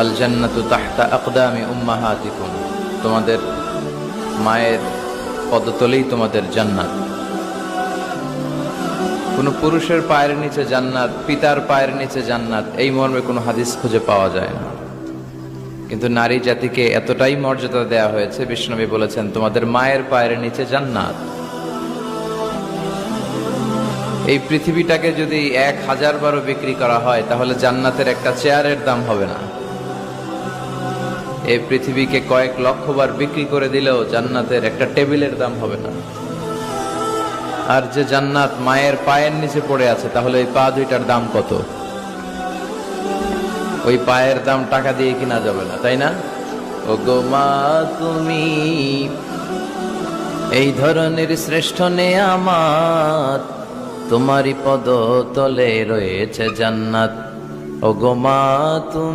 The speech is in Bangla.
আল জান্নাতু তাহতা আকদামি উম্মাহাতিকুম, তোমাদের মায়ের পদতলেই তোমাদের জান্নাত। কোন পুরুষের পায়ের নিচে জান্নাত, পিতার পায়ের নিচে জান্নাত, এই মর্মে কোনো হাদিস খুঁজে পাওয়া যায় না। কিন্তু নারী জাতিকে এতটাই মর্যাদা দেয়া হয়েছে, বিশ্বনবী বলেছেন তোমাদের মায়ের পায়ের নিচে জান্নাত। এই পৃথিবীটাকে যদি 1000 বারও বিক্রি করা হয় তাহলে জান্নাতের একটা চেয়ারের দাম হবে না। এই পৃথিবীকে কয়েক লক্ষ বার বিক্রি করে দিলেও জান্নাতের একটা টেবিলের দাম হবে না। আর যে জান্নাত মায়ের পায়ের নিচে পড়ে আছে, তাহলে ওই পা দুইটার দাম কত? ওই পায়ের দাম টাকা দিয়ে কিনা যাবে না, তাই না? ও গো মা, তুমি এই ধরনের শ্রেষ্ঠ নেয়ামত, তোমারই পদতলে রয়েছে জান্নাত। ও গো মা, তুমি